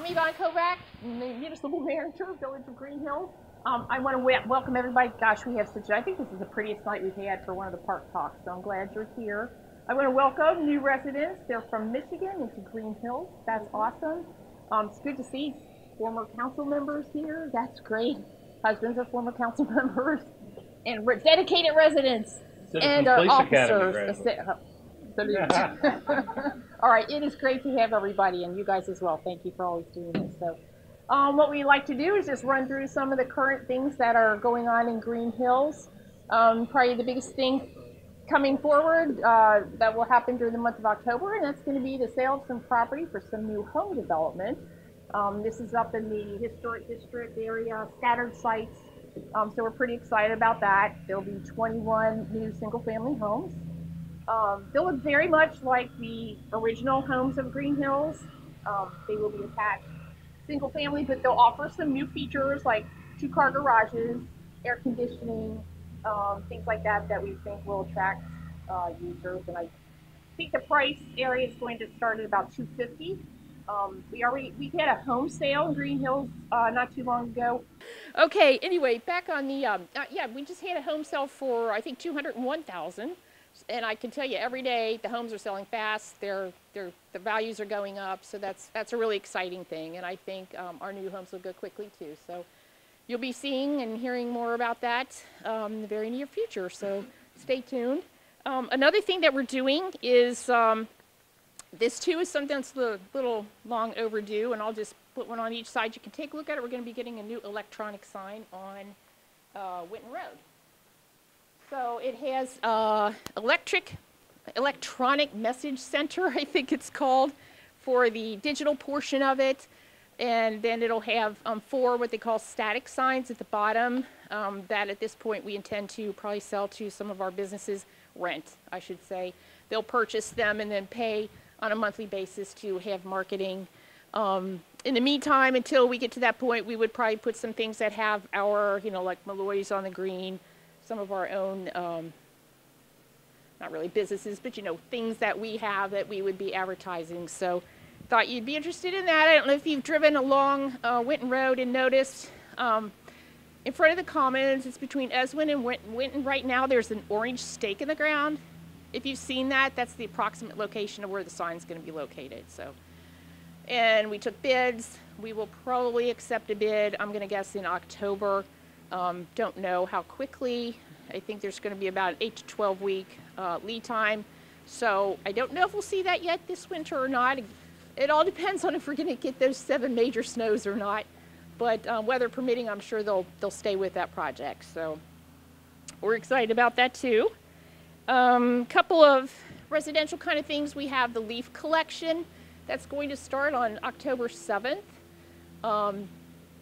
Municipal Manager, Village of Greenhills. I want to welcome everybody. Gosh, we have such, I think this is the prettiest night we've had for one of the park talks, so I'm glad you're here. I want to welcome new residents. They're from Michigan into Greenhills. That's awesome. It's good to see former council members here. That's great. Husbands of former council members and dedicated residents and officers. All right, it is great to have everybody and you guys as well. Thank you for always doing this. So, what we like to do is just run through some of the current things that are going on in Greenhills. Probably the biggest thing coming forward that will happen during the month of October, and that's going to be the sale of some property for some new home development. This is up in the historic district area, scattered sites. So we're pretty excited about that. There'll be 21 new single-family homes. They'll look very much like the original homes of Greenhills. They will be attached single family, but they'll offer some new features like 2-car garages, air conditioning, things like that that we think will attract users. And I think the price area is going to start at about $250. We had a home sale in Greenhills not too long ago. Okay, anyway, back on the yeah, we just had a home sale for I think $201,000. And I can tell you every day the homes are selling fast, the values are going up, so that's a really exciting thing, and I think our new homes will go quickly too. So you'll be seeing and hearing more about that in the very near future, so stay tuned. Another thing that we're doing is, this too is something that's a little long overdue, and I'll just put one on each side. You can take a look at it. We're going to be getting a new electronic sign on Winton Road. So it has electronic message center, I think it's called, for the digital portion of it. And then it'll have 4 what they call static signs at the bottom that at this point we intend to probably sell to some of our businesses, rent, I should say. They'll purchase them and then pay on a monthly basis to have marketing. In the meantime, until we get to that point, we would probably put some things that have our, like Malloy's on the green, some of our own, not really businesses, but things that we have that we would be advertising. So thought you'd be interested in that. I don't know if you've driven along Winton Road and noticed in front of the Commons, it's between Eswin and Winton right now, there's an orange stake in the ground. If you've seen that, that's the approximate location of where the sign's going to be located. So, and we took bids. We will probably accept a bid, I'm going to guess in October. Don't know how quickly. I think there's going to be about 8 to 12 week lead time. So I don't know if we'll see that yet this winter or not. It all depends on if we're going to get those 7 major snows or not. But weather permitting, I'm sure they'll stay with that project. So we're excited about that too. Couple of residential kind of things. We have the leaf collection that's going to start on October 7th.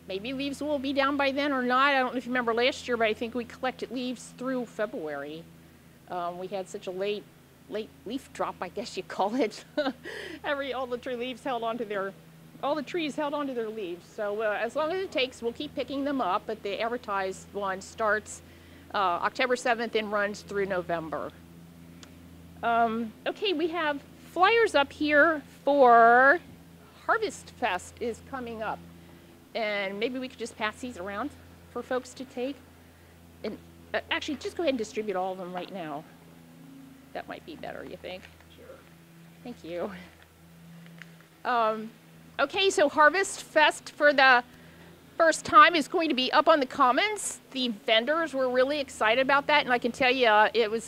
Maybe leaves will be down by then or not. I don't know if you remember last year, but I think we collected leaves through February. We had such a late leaf drop, I guess you call it. all the trees held onto their leaves. So as long as it takes, we'll keep picking them up. But the advertised one starts October 7th and runs through November. Okay, we have flyers up here for Harvest Fest is coming up. And maybe we could just pass these around for folks to take. And actually, just go ahead and distribute all of them right now. That might be better, you think? Sure. Thank you. Okay, so Harvest Fest for the first time is going to be up on the Commons. The vendors were really excited about that, and I can tell you,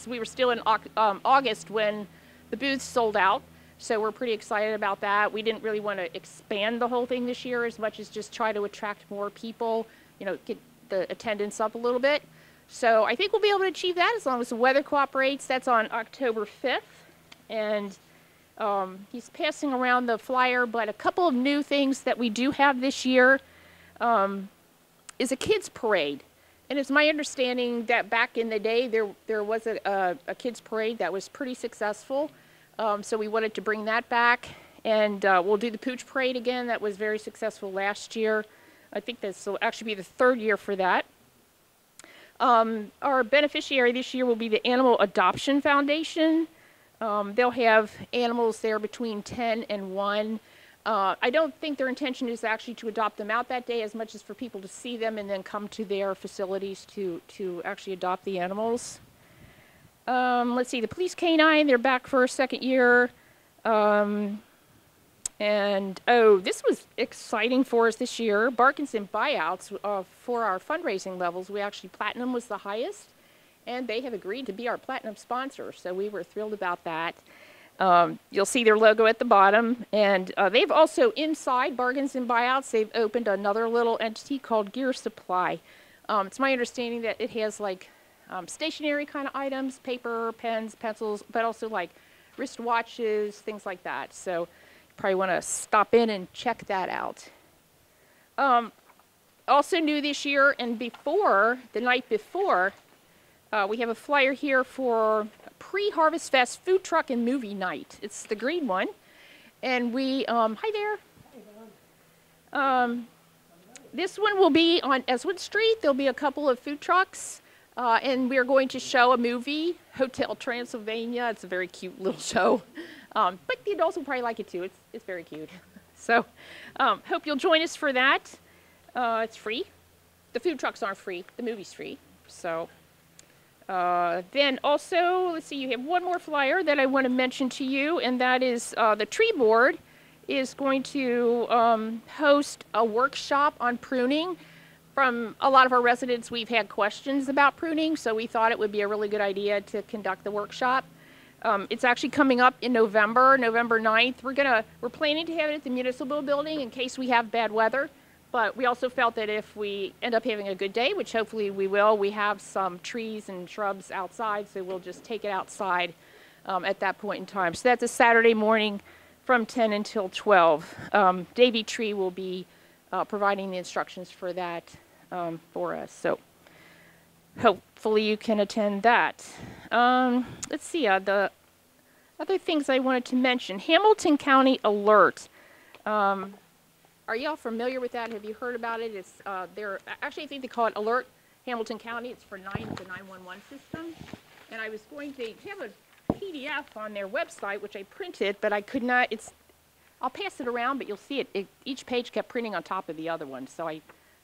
we were still in August when the booths sold out. So we're pretty excited about that. We didn't really want to expand the whole thing this year as much as just try to attract more people, get the attendance up a little bit. So I think we'll be able to achieve that as long as the weather cooperates. That's on October 5th. And he's passing around the flyer, but a couple of new things that we do have this year is a kids parade. And it's my understanding that back in the day there was a kids parade that was pretty successful. So we wanted to bring that back, and we'll do the Pooch Parade again. That was very successful last year. I think this will actually be the 3rd year for that. Our beneficiary this year will be the Animal Adoption Foundation. They'll have animals there between 10 and 1. I don't think their intention is actually to adopt them out that day as much as for people to see them and then come to their facilities to actually adopt the animals. Let's see, the police canine, they're back for a second year. And, oh, this was exciting for us this year. Bargains and buyouts for our fundraising levels. We actually, Platinum was the highest, and they have agreed to be our Platinum sponsor, so we were thrilled about that. You'll see their logo at the bottom, and they've also, inside Bargains and Buyouts, they've opened another little entity called Gear Supply. It's my understanding that it has, like, stationary kind of items, paper, pens, pencils, but also, like, wristwatches, things like that. So probably want to stop in and check that out. Also new this year and before, the night before, we have a flyer here for pre-Harvest Fest food truck and movie night. It's the green one. And we, hi there. This one will be on Eswood Street. There'll be a couple of food trucks. And we're going to show a movie, Hotel Transylvania. It's a very cute little show. But the adults will probably like it too. It's very cute. So hope you'll join us for that. It's free. The food trucks aren't free. The movie's free. So then also, let's see, you have one more flyer that I want to mention to you, and that is the tree board is going to host a workshop on pruning. From a lot of our residents, we've had questions about pruning, so we thought it would be a really good idea to conduct the workshop. It's actually coming up in November 9th. We're planning to have it at the municipal building in case we have bad weather, but we also felt that if we end up having a good day, which hopefully we will, we have some trees and shrubs outside, so we'll just take it outside at that point in time. So that's a Saturday morning from 10 until 12. Davy Tree will be providing the instructions for that for us. So hopefully you can attend that. Let's see, the other things I wanted to mention. Hamilton County Alert. Are y'all familiar with that? Have you heard about it? It's actually, I think they call it Alert Hamilton County. It's for the 911 system. And I was going to have a PDF on their website, which I printed, but I could not. I'll pass it around, but you'll see it. Each page kept printing on top of the other one, so I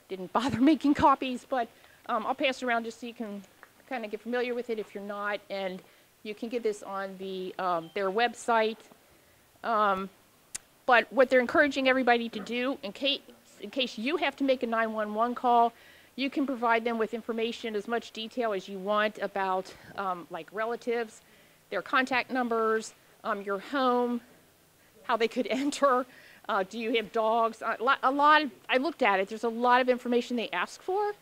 didn't bother making copies. But I'll pass it around just so you can kind of get familiar with it if you're not, and you can get this on their website. But what they're encouraging everybody to do, in case you have to make a 911 call, you can provide them with information, as much detail as you want about like relatives, their contact numbers, your home, how they could enter. Do you have dogs? I looked at it. There's a lot of information they ask for.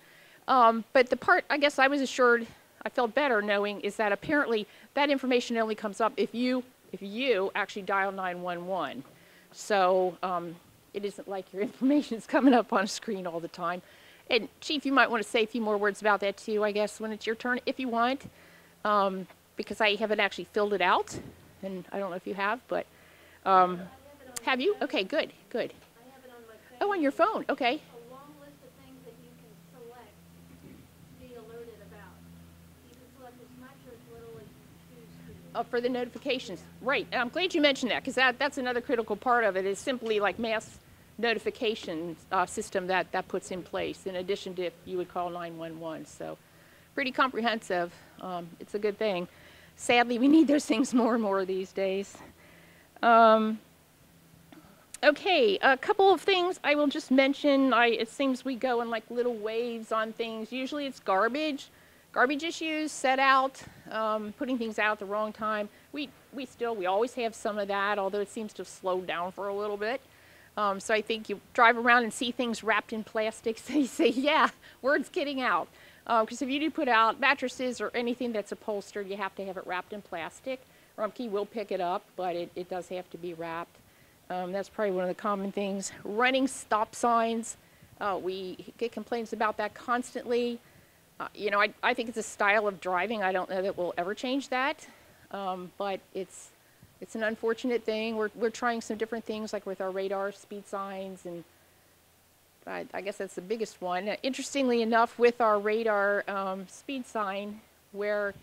But the part, I guess I was assured, I felt better knowing, is that apparently that information only comes up if you actually dial 911. So it isn't like your information is coming up on a screen all the time. And Chief, you might want to say a few more words about that too, I guess, when it's your turn, if you want, because I haven't actually filled it out, and I don't know if you have, but have you? Okay, good, good. I have it on my phone. Oh, on your phone, okay. A long list of things that you can select to be alerted about. You can select as much or as little as you choose to. For the notifications, right. And I'm glad you mentioned that, because that's another critical part of it, is simply like mass notification system that puts in place, in addition to if you would call 911. So pretty comprehensive. It's a good thing. Sadly, we need those things more and more these days. Okay, a couple of things I will just mention. It seems we go in like little waves on things. Usually it's garbage issues, set out, putting things out at the wrong time. We always have some of that, although it seems to have slowed down for a little bit. So I think you drive around and see things wrapped in plastic, so you say, yeah, word's getting out. Because if you do put out mattresses or anything that's upholstered, you have to have it wrapped in plastic. Rumpke will pick it up, but it does have to be wrapped. That's probably one of the common things. Running stop signs, we get complaints about that constantly. You know, I think it's a style of driving. I don't know that we'll ever change that, but it's an unfortunate thing. We're trying some different things, like with our radar speed signs, and I guess that's the biggest one. Interestingly enough, with our radar speed sign, where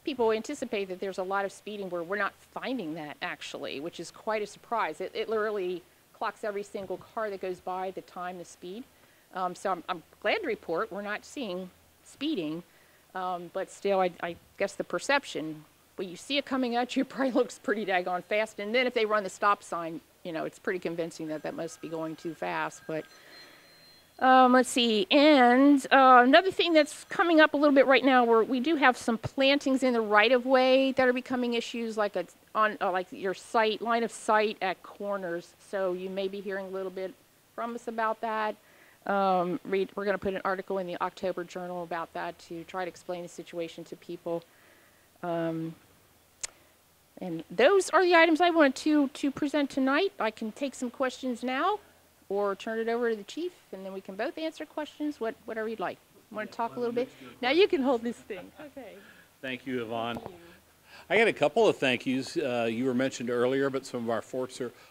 people anticipate that there's a lot of speeding where we're not finding that actually, which is quite a surprise. It literally clocks every single car that goes by, the time, the speed. So I'm glad to report we're not seeing speeding, but still, I guess the perception, when you see it coming at you, it probably looks pretty daggone fast. And then if they run the stop sign, you know, it's pretty convincing that that must be going too fast. But let's see. And another thing that's coming up a little bit right now, we do have some plantings in the right-of-way that are becoming issues, like like your sight, line of sight at corners. So you may be hearing a little bit from us about that. We're going to put an article in the October Journal about that to try to explain the situation to people. And those are the items I wanted to present tonight. I can take some questions now or turn it over to the chief, and then we can both answer questions, whatever you'd like. Want to talk a little bit? Now you can hold this thing. Okay. Thank you, Yvonne. I got a couple of thank yous. You were mentioned earlier, but some of our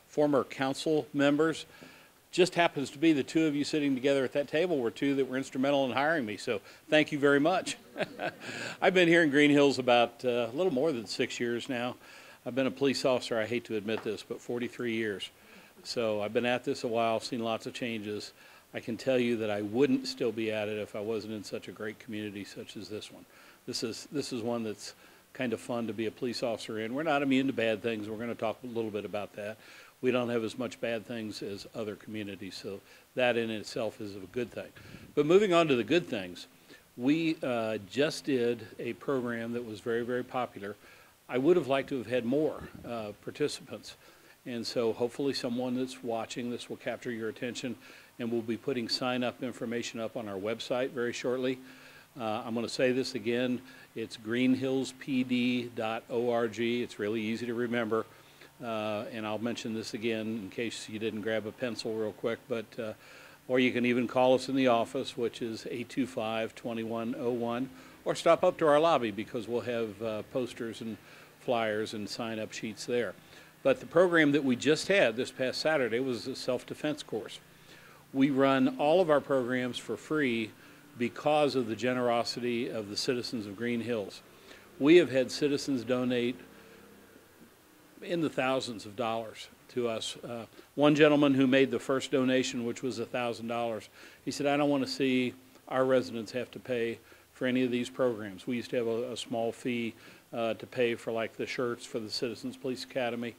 former council members. Just happens to be the two of you sitting together at that table were two that were instrumental in hiring me, so thank you very much. I've been here in Greenhills about a little more than 6 years now. I've been a police officer, I hate to admit this, but 43 years. So I've been at this a while, seen lots of changes. I can tell you that I wouldn't still be at it if I wasn't in such a great community such as this one. This is one that's kind of fun to be a police officer in. We're not immune to bad things. We're going to talk a little bit about that. We don't have as much bad things as other communities, so that in itself is a good thing. But moving on to the good things, we just did a program that was very, very popular. I would have liked to have had more participants, and so hopefully someone that's watching this will capture your attention, and we'll be putting sign-up information up on our website very shortly. I'm going to say this again. It's greenhillspd.org. It's really easy to remember. And I'll mention this again in case you didn't grab a pencil real quick, but or you can even call us in the office, which is 825-2101, or stop up to our lobby because we'll have posters and flyers and sign-up sheets there. But the program that we just had this past Saturday was a self-defense course. We run all of our programs for free because of the generosity of the citizens of Greenhills. We have had citizens donate in the thousands of dollars to us. One gentleman who made the first donation, which was $1,000, he said, I don't want to see our residents have to pay for any of these programs. We used to have a small fee to pay for like the shirts for the Citizens Police Academy,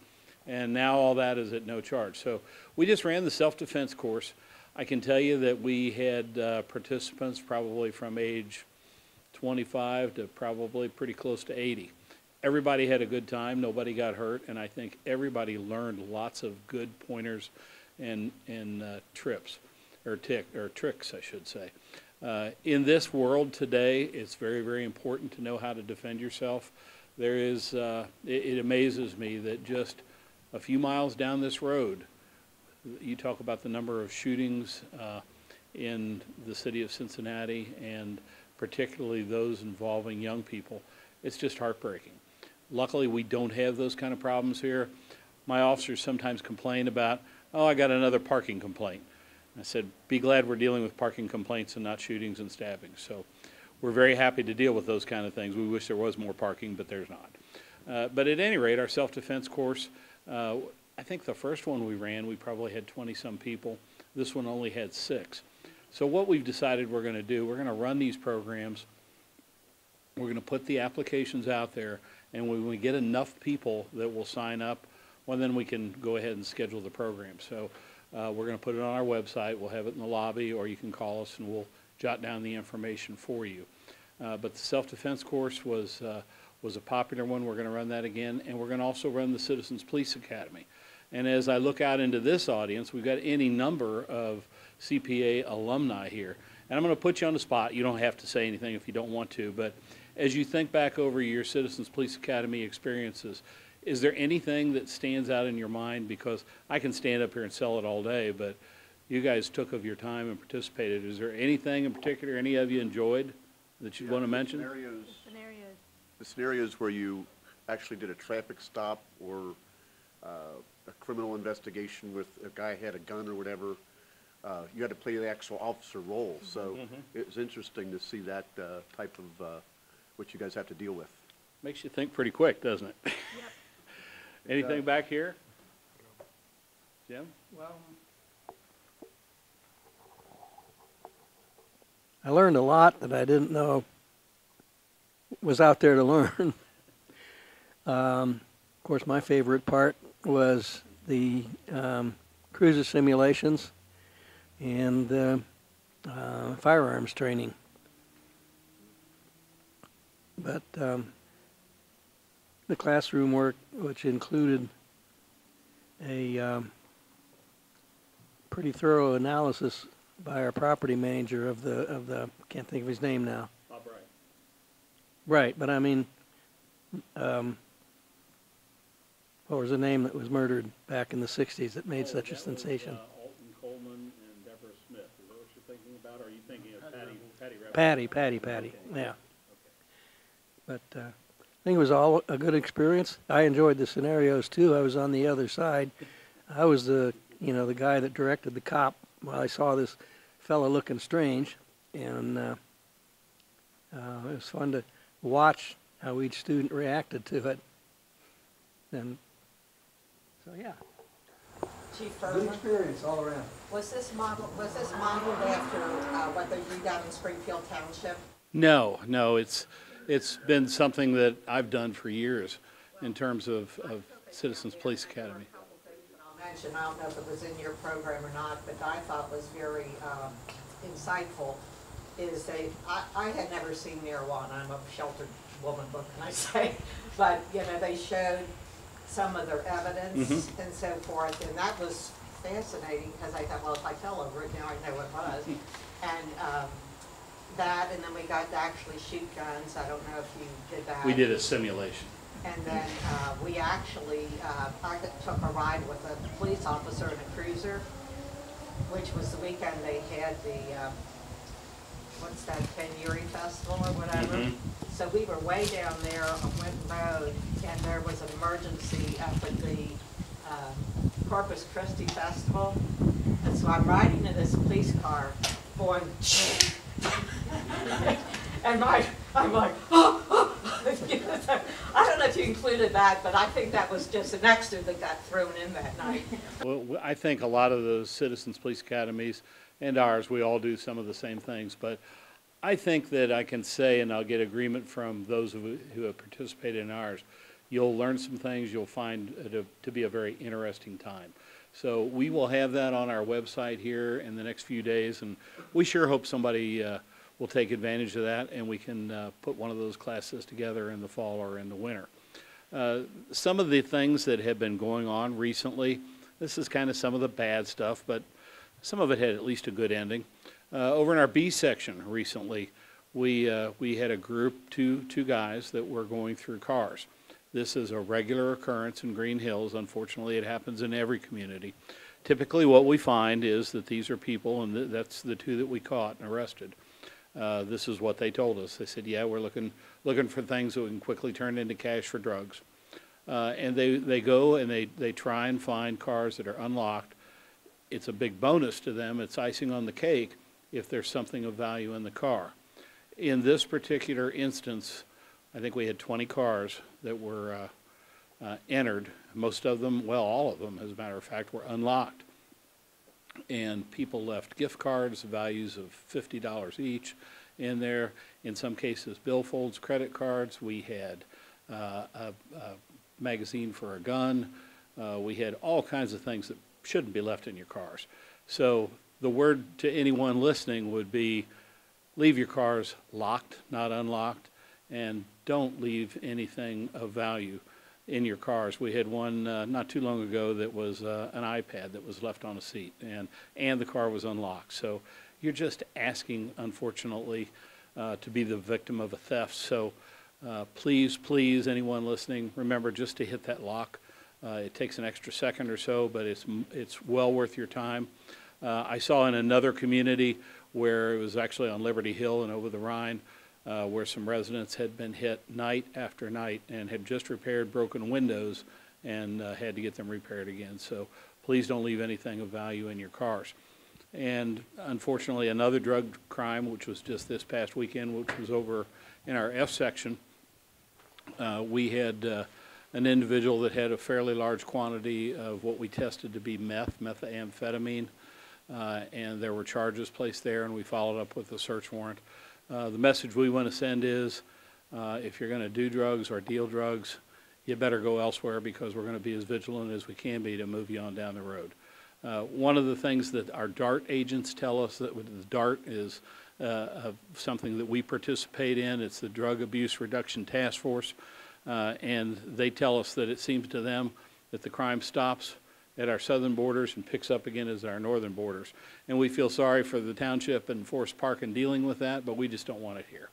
and now all that is at no charge. So we just ran the self-defense course. I can tell you that we had participants probably from age 25 to probably pretty close to 80. Everybody had a good time, nobody got hurt, and I think everybody learned lots of good pointers and tricks, I should say. In this world today, it's very, very important to know how to defend yourself. There is, it amazes me that just a few miles down this road, you talk about the number of shootings in the city of Cincinnati, and particularly those involving young people. It's just heartbreaking. Luckily, we don't have those kind of problems here. My officers sometimes complain about, oh, I got another parking complaint. I said, be glad we're dealing with parking complaints and not shootings and stabbings. So we're very happy to deal with those kind of things. We wish there was more parking, but there's not. But at any rate, our self-defense course, I think the first one we ran, we probably had 20-some people. This one only had 6. So what we've decided we're going to do, we're going to run these programs. We're going to put the applications out there, and when we get enough people that will sign up, well, then we can go ahead and schedule the program. So we're going to put it on our website. We'll have it in the lobby, or you can call us and we'll jot down the information for you. But the self-defense course was a popular one. We're going to run that again, and we're going to also run the Citizens Police Academy. And as I look out into this audience, we've got any number of CPA alumni here. And I'm going to put you on the spot. You don't have to say anything if you don't want to, but as you think back over your Citizens Police Academy experiences, is there anything that stands out in your mind? Because I can stand up here and sell it all day, but you guys took of your time and participated. Is there anything in particular any of you enjoyed that you want to mention? The scenarios where you actually did a traffic stop or a criminal investigation with a guy had a gun or whatever, you had to play the actual officer role. So it was interesting to see that type of what you guys have to deal with. Makes you think pretty quick, doesn't it? Yep. Anything back here? Jim? Well, I learned a lot that I didn't know was out there to learn. Of course, my favorite part was the cruiser simulations and firearms training. But the classroom work, which included a pretty thorough analysis by our property manager of the can't think of his name now. Bob Wright. Right, but I mean, what was the name that was murdered back in the '60s that made such a sensation? Alton Coleman and Deborah Smith. Is that what you're thinking about, or are you thinking of Patty Rabbit? Patty, Okay. yeah. But I think it was all a good experience. I enjoyed the scenarios too. I was on the other side. I was the guy that directed the cop while I saw this fella looking strange, and it was fun to watch how each student reacted to it. And so, yeah, Chief good Furman, experience all around. was this modeled after what they do down in Springfield Township? No, it's been something that I've done for years in terms of Citizens Police Academy. I'll mention, I don't know if it was in your program or not, but I thought was very insightful is I had never seen marijuana. I'm a sheltered woman, what can I say? But, they showed some of their evidence and so forth, and that was fascinating because I thought, well, if I fell over it, now I know what it was. And that, and then we got to actually shoot guns. I don't know if you did that. We did a simulation. And then we actually, I took a ride with a police officer in a cruiser, which was the weekend they had the, what's that, Pen-Uri Festival or whatever. So we were way down there on Winton Road, and there was an emergency up at the Corpus Christi Festival. And so I'm riding in this police car going, and I'm like, oh. I don't know if you included that, but I think that was just an extra that got thrown in that night. Well, I think a lot of those Citizens Police Academies and ours, we all do some of the same things, but I think that I can say, and I'll get agreement from those who have participated in ours, you'll learn some things, you'll find it to be a very interesting time. So we will have that on our website here in the next few days, and we sure hope somebody will take advantage of that, and we can put one of those classes together in the fall or in the winter. Some of the things that have been going on recently, this is kind of some of the bad stuff, but some of it had at least a good ending. Over in our B section recently, we had a group, two guys that were going through cars. This is a regular occurrence in Green Hills. Unfortunately, it happens in every community. Typically what we find is that these are people, and that's the two that we caught and arrested. This is what they told us. They said, yeah, we're looking for things that we can quickly turn into cash for drugs. And they go and they try and find cars that are unlocked. It's a big bonus to them. It's icing on the cake if there's something of value in the car. In this particular instance, I think we had 20 cars that were entered. Most of them, well, all of them, as a matter of fact, were unlocked. And people left gift cards, values of $50 each in there. In some cases, billfolds, credit cards. We had a magazine for a gun. We had all kinds of things that shouldn't be left in your cars. So the word to anyone listening would be, leave your cars locked, not unlocked, and don't leave anything of value in your cars. We had one not too long ago that was an iPad that was left on a seat, and the car was unlocked. So you're just asking, unfortunately, to be the victim of a theft. So please, anyone listening, remember just to hit that lock. It takes an extra second or so, but it's well worth your time. I saw in another community where it was actually on Liberty Hill and over the Rhine, where some residents had been hit night after night and had just repaired broken windows and had to get them repaired again. So please don't leave anything of value in your cars. And unfortunately, another drug crime, which was just this past weekend, which was over in our F section, We had an individual that had a fairly large quantity of what we tested to be methamphetamine, and there were charges placed there, and we followed up with a search warrant. The message we want to send is, if you're going to do drugs or deal drugs, you better go elsewhere, because we're going to be as vigilant as we can be to move you on down the road. One of the things that our DART agents tell us, that the DART is something that we participate in. It's the Drug Abuse Reduction Task Force, and they tell us that it seems to them that the crime stops at our southern borders and picks up again as our northern borders. And we feel sorry for the township and Forest Park in dealing with that, but we just don't want it here.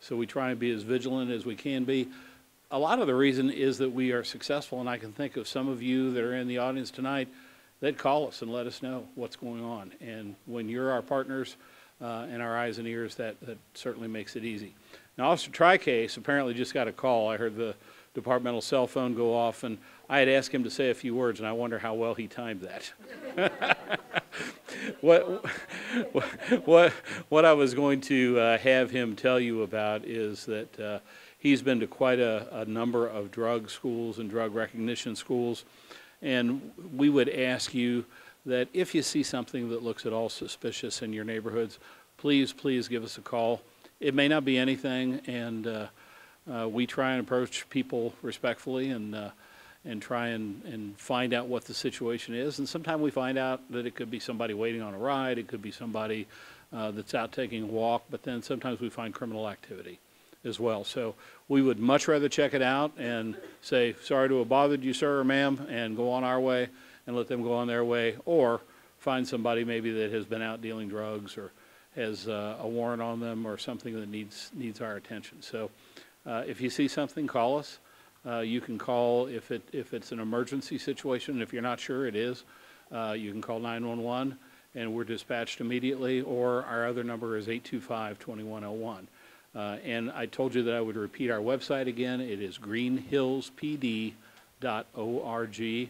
So we try and be as vigilant as we can be. A lot of the reason is that we are successful, and I can think of some of you that are in the audience tonight that call us and let us know what's going on. And when you're our partners and our eyes and ears, that certainly makes it easy. Now, Officer Tricase apparently just got a call. I heard the departmental cell phone go off, and I had asked him to say a few words, and I wonder how well he timed that. What I was going to have him tell you about is that he's been to quite a number of drug schools and drug recognition schools, and we would ask you that if you see something that looks at all suspicious in your neighborhoods, please give us a call. It may not be anything, and we try and approach people respectfully and try and find out what the situation is. And sometimes we find out that it could be somebody waiting on a ride, it could be somebody that's out taking a walk, but then sometimes we find criminal activity as well. So we would much rather check it out and say, sorry to have bothered you, sir or ma'am, and go on our way and let them go on their way, or find somebody maybe that has been out dealing drugs or has a warrant on them or something that needs our attention. So if you see something, call us. You can call if it's an emergency situation. If you're not sure it is, you can call 911 and we're dispatched immediately, or our other number is 825-2101. And I told you that I would repeat our website again. It is greenhillspd.org.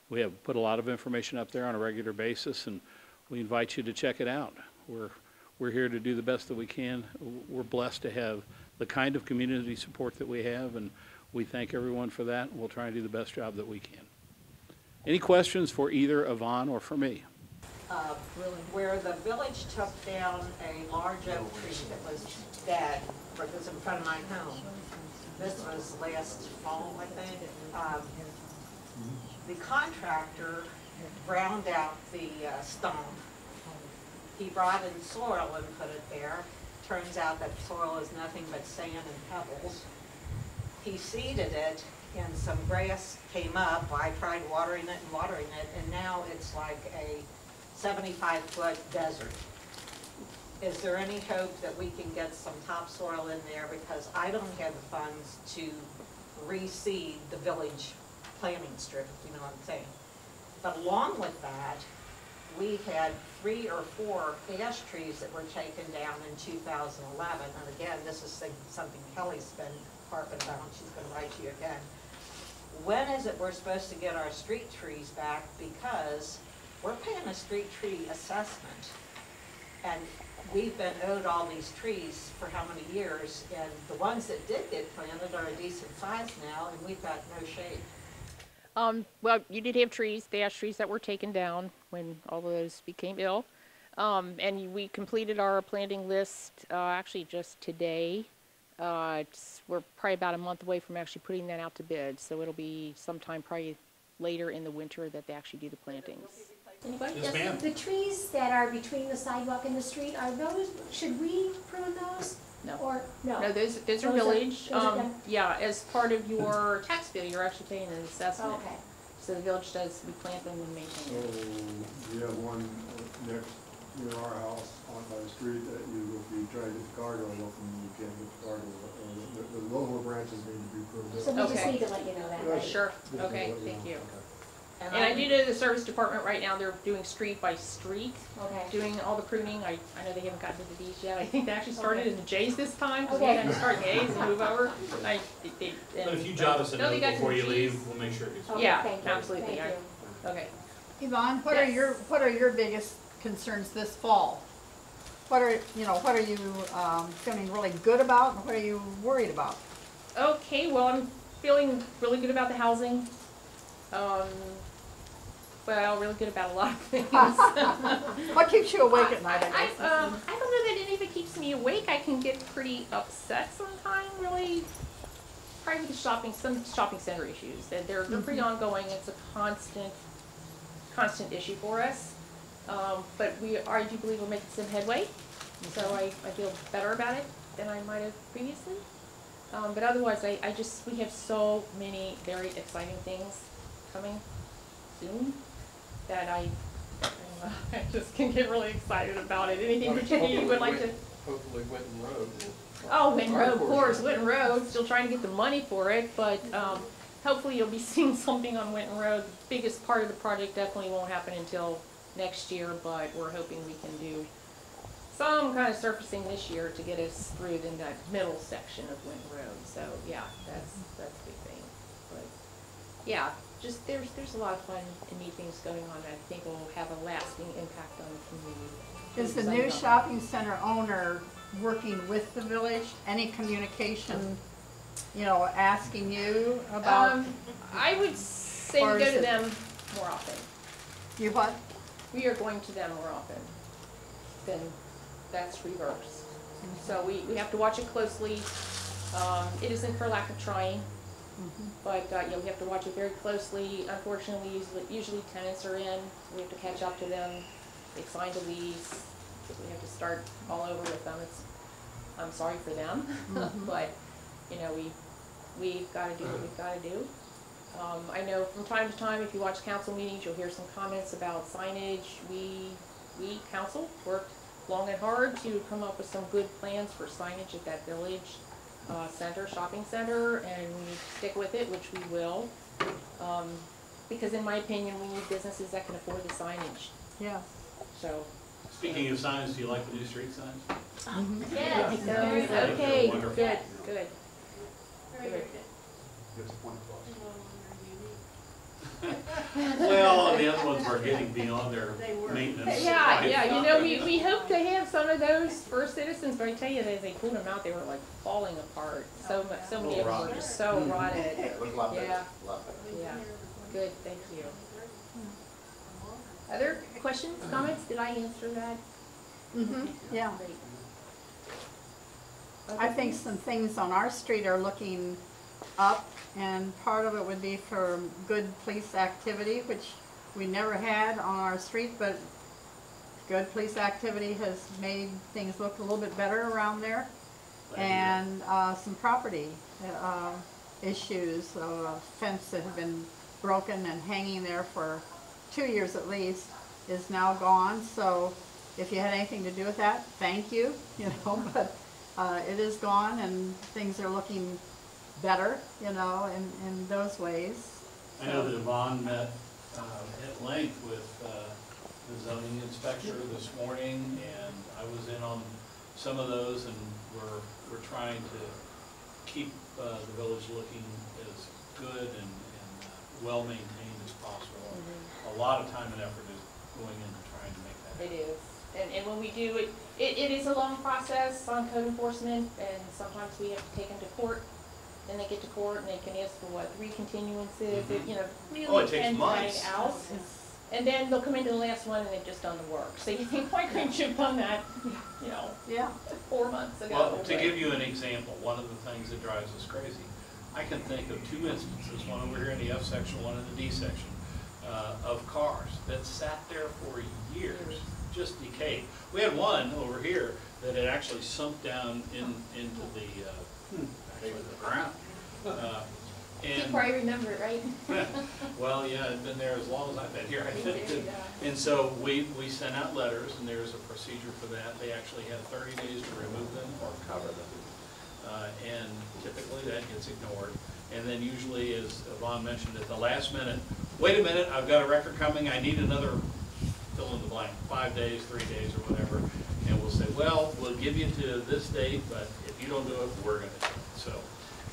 We have put a lot of information up there on a regular basis, and we invite you to check it out. We're here to do the best that we can. We're blessed to have the kind of community support that we have, and we thank everyone for that. We'll try and do the best job that we can. Any questions for either Yvonne or for me? Where the village took down a large oak tree that was dead, that was in front of my home. This was last fall, I think. The contractor ground out the stump. He brought in soil and put it there. Turns out that soil is nothing but sand and pebbles. He seeded it, and some grass came up. I tried watering it, and now it's like a 75-foot desert. Is there any hope that we can get some topsoil in there? Because I don't have the funds to reseed the village planting strip, if you know what I'm saying. But along with that, we had 3 or 4 ash trees that were taken down in 2011. And again, this is something Kelly's been harping about, and she's going to write to you again. When is it we're supposed to get our street trees back? Because we're paying a street tree assessment, and we've been owed all these trees for how many years, and the ones that did get planted are a decent size now, and we've got no shade. Well, you did have trees, the ash trees that were taken down when all of those became ill. And we completed our planting list actually just today. We're probably about a month away from actually putting that out to bid, so it'll be sometime probably later in the winter that they actually do the plantings. Anybody? Yes, ma'am. The trees that are between the sidewalk and the street, are those, should we prune those? No. Or, no? No, those are Those are- village. those are done? Yeah, as part of your tax bill, you're actually paying an assessment. Okay. So the village does, we plant them and maintain So them. we have one next near our house on by the street that if you try to get the car door open, you can't get the car door. The lower branches need to be pruned. So we just Okay. need to let you know that, right? Sure, Just to okay, let you thank know. you. Okay. And I do know the service department right now, they're doing street by street, Okay. doing all the pruning. I know they haven't gotten to the Ds yet. I think they actually started Okay. in the J's this time, because Okay. we had to start in the A's and move over. But if you jot us a No, they note got before some you Gs. leave, we'll make sure it gets. Okay, Yeah, thank you. absolutely. Thank you. Okay. Yvonne, what Yes. are your biggest concerns this fall? What are you feeling really good about, and what are you worried about? Okay, well, I'm feeling really good about the housing. Well, really good about a lot of things. What keeps you awake at night, I guess? I don't know that any of it keeps me awake. I can get pretty upset sometimes, really. Probably with some shopping center issues. They're pretty ongoing. It's a constant issue for us. But I do believe we're making some headway. So I feel better about it than I might have previously. But otherwise, we have so many very exciting things coming soon that I just can get really excited about it. Anything particular you would like to? Hopefully Winton Road. Oh, Winton Road, of course, Winton Road, still trying to get the money for it, but hopefully you'll be seeing something on Winton Road. The biggest part of the project definitely won't happen until next year, but we're hoping we can do some kind of surfacing this year to get us through in that middle section of Winton Road. So yeah, that's a big thing. But yeah, just there's a lot of fun and neat things going on that I think will have a lasting impact on the community. Is the new shopping center owner working with the village? Any communication, asking you about? I would say Or we go is to it- them more often. You what? We are going to them more often than that's reverse. So we have to watch it closely. It isn't for lack of trying, but we have to watch it very closely. Unfortunately, usually tenants are in. We have to catch up to them. They signed a lease. We have to start all over with them. I'm sorry for them, but we've got to do what we've got to do. I know from time to time, if you watch council meetings, you'll hear some comments about signage. We council worked long and hard to come up with some good plans for signage at that village shopping center, and we stick with it, which we will. Because in my opinion, we need businesses that can afford the signage. Yeah. So. Speaking of signs, do you like the new street signs? Yes, very good. Okay, Wonderful. good. Very, very good. Gives a point across. Well, the other ones are getting beyond their maintenance. Yeah, we hope to have some of those for citizens, but I tell you, as they pulled them out, they were like falling apart. So many of them were just so rotted. Looks a lot better. Yeah. A lot better. Yeah, good, thank you. Other questions, comments? Did I answer that? Yeah. Great. I think some things on our street are looking up, and part of it would be for good police activity, which we never had on our street, but good police activity has made things look a little bit better around there. And some property issues, a fence that had been broken and hanging there for 2 years at least is now gone. So if you had anything to do with that, thank you, but it is gone and things are looking better, in those ways. I know that Yvonne met at length with the zoning inspector this morning, and I was in on some of those, and we're trying to keep the village looking as good and well-maintained as possible. A lot of time and effort is going into trying to make that happen. It is. And when we do it is a long process on code enforcement, and sometimes we have to take them to court. Then they get to court and they can ask for 3 continuances. It, really it takes can drag months. out. And then they'll come into the last one and they've just done the work. So you think, why couldn't you have done that, Yeah. 4 months ago? Well, to give you an example, one of the things that drives us crazy, I can think of 2 instances, one over here in the F section, one in the D section, of cars that sat there for years, just decayed. We had one over here that had actually sunk down into the ground. You probably remember it, right? Well, yeah, it's been there as long as I've been here, I think. And so we sent out letters, and there's a procedure for that. They actually have 30 days to remove them or cover them. And typically that gets ignored. And then usually, as Yvonne mentioned, at the last minute, wait a minute, I've got a record coming, I need another fill in the blank, 5 days, 3 days, or whatever. And we'll say, well, we'll give you to this date, but if you don't do it, we're going to do it. So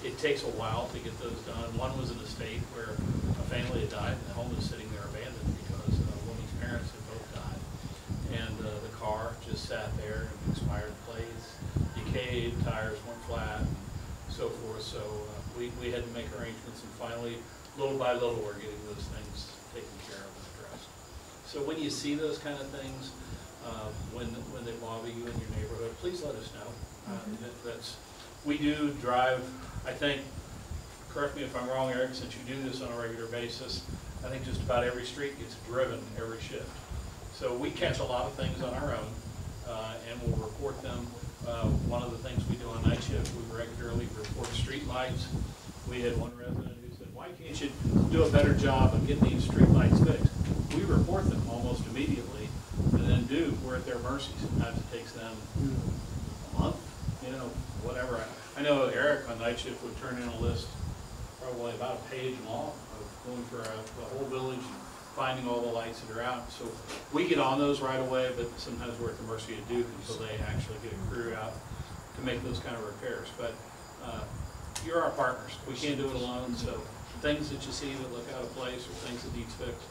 it takes a while to get those done. One was an estate where a family had died, and the home was sitting there abandoned because a woman's parents had both died. And the car just sat there, expired plates, decayed, tires went flat, and so forth. So finally, little by little, we're getting those things taken care of and addressed. So when you see those kind of things, when they bother you in your neighborhood, please let us know. We do drive, I think, correct me if I'm wrong, Eric, since you do this on a regular basis, I think just about every street gets driven every shift. So we catch a lot of things on our own, and we'll report them. One of the things we do on night shift, we regularly report street lights. We had one resident who said, why can't you do a better job of getting these street lights fixed? We report them almost immediately, and then we're at their mercy. Sometimes it takes them a month, whatever. I know Eric on night shift would turn in a list probably about a page long of going for the whole village, finding all the lights that are out. So we get on those right away, but sometimes we're at the mercy of Duke until they actually get a crew out to make those kind of repairs. But you're our partners. We can't do it alone. So things that you see that look out of place or things that need fixed,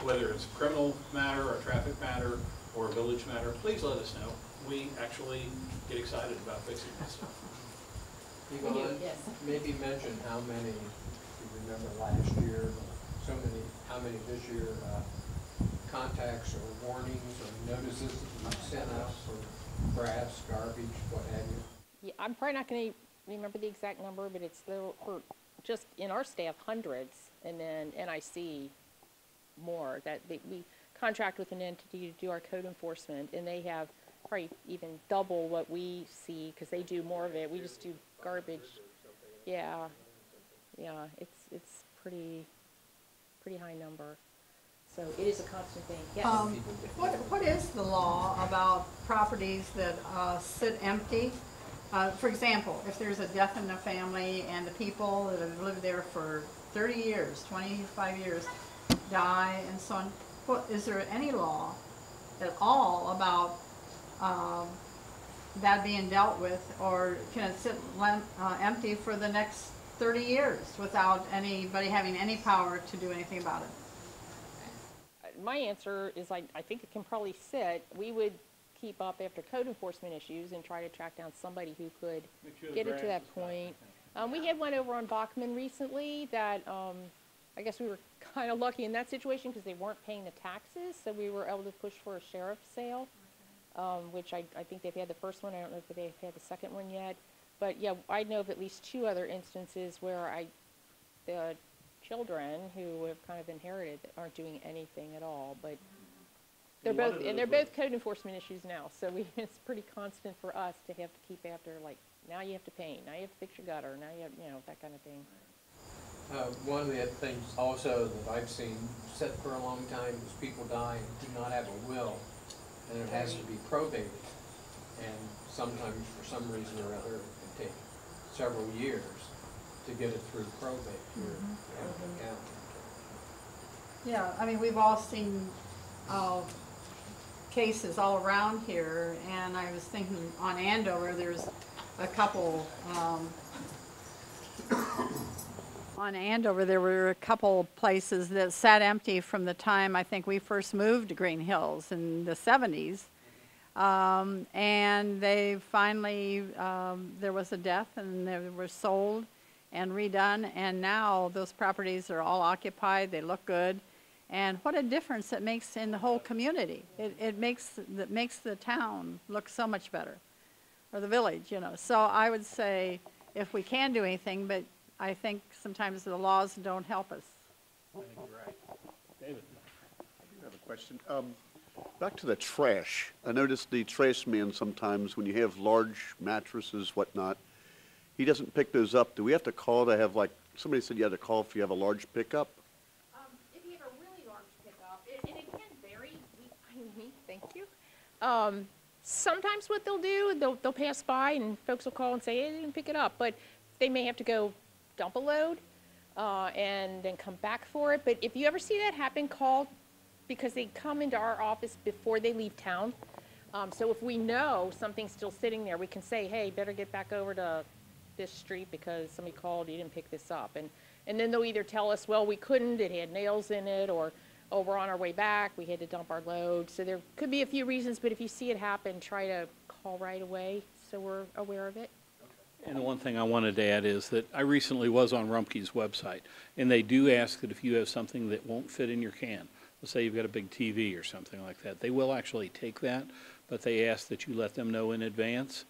whether it's a criminal matter or a traffic matter or a village matter, please let us know. We actually get excited about fixing this stuff. Yvonne, maybe mention how many, if you remember last year, how many this year, contacts or warnings or notices that you sent out for grass, garbage, what have you? Yeah, I'm probably not going to remember the exact number, but it's for just in our staff, hundreds, and then NIC more. We contract with an entity to do our code enforcement, and they have probably even double what we see because they do more of it. We just do garbage. Yeah, it's pretty high number. So it is a constant thing. Yes. What is the law about properties that sit empty? For example, if there's a death in the family and the people that have lived there for 30 years, 25 years, die and so on, is there any law at all about that being dealt with, or can it sit empty for the next 30 years without anybody having any power to do anything about it? My answer is I think it can probably sit. We would keep up after code enforcement issues and try to track down somebody who could get it to that point. We had one over on Bachman recently that I guess we were kind of lucky in that situation because they weren't paying the taxes, so we were able to push for a sheriff's sale, which I think they've had the first one. I don't know if they've had the second one yet. But yeah, I know of at least 2 other instances where the children who have kind of inherited aren't doing anything at all, but they're both code enforcement issues now, so it's pretty constant for us to have to keep after, like, now you have to paint, now you have to fix your gutter, now you have, that kind of thing. One of the things also that I've seen set for a long time is people die and do not have a will, and it has to be probated, and sometimes for some reason or other it can take several years to get it through probate here in the county. Yeah, I mean, we've all seen cases all around here, and I was thinking on Andover, there's a couple, on Andover, there were a couple places that sat empty from the time I think we first moved to Green Hills in the 70s. And they finally, there was a death and they were sold and redone, and now those properties are all occupied, they look good. And what a difference it makes in the whole community. It makes the town look so much better, or the village, So I would say if we can do anything, but I think sometimes the laws don't help us. I think you're right. David? I do have a question. Back to the trash. I noticed the trash man sometimes, when you have large mattresses, whatnot, he doesn't pick those up. Do we have to call to have, like, somebody said you had to call if you have a large pickup? If you have a really large pickup, and it can vary, thank you. Sometimes what they'll do, they'll pass by and folks will call and say, hey, they didn't pick it up, but they may have to go dump a load and then come back for it. But if you ever see that happen, call, because they come into our office before they leave town. So if we know something's still sitting there, we can say, hey, better get back over to this street because somebody called, you didn't pick this up. And then they'll either tell us, well, we couldn't, it had nails in it, or, oh, we're on our way back, we had to dump our load. So there could be a few reasons, but if you see it happen, try to call right away so we're aware of it. And the one thing I wanted to add is that I recently was on Rumpke's website, and they do ask that if you have something that won't fit in your can, let's say you've got a big TV or something like that, they will actually take that, but they ask that you let them know in advance.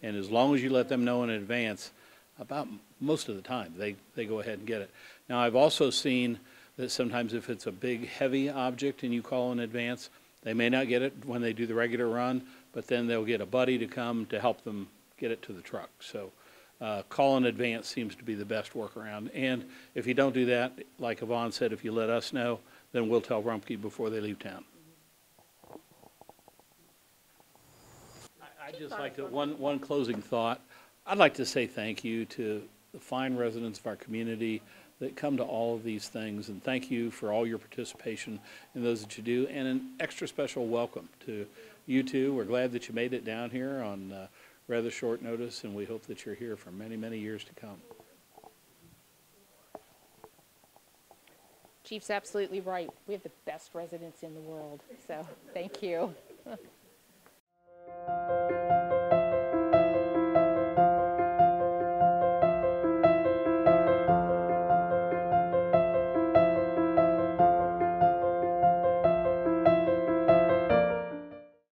And as long as you let them know in advance, about most of the time, they go ahead and get it. Now, I've also seen that sometimes if it's a big, heavy object and you call in advance, they may not get it when they do the regular run, but then they'll get a buddy to come to help them get it to the truck. So call in advance seems to be the best workaround. And if you don't do that, like Yvonne said, if you let us know, then we'll tell Rumpke before they leave town. I'd just like to, one closing thought. I'd like to say thank you to the fine residents of our community that come to all of these things, and thank you for all your participation in those that you do, and an extra special welcome to you two. We're glad that you made it down here on rather short notice, and we hope that you're here for many, many years to come. Chief's absolutely right. We have the best residents in the world, so thank you.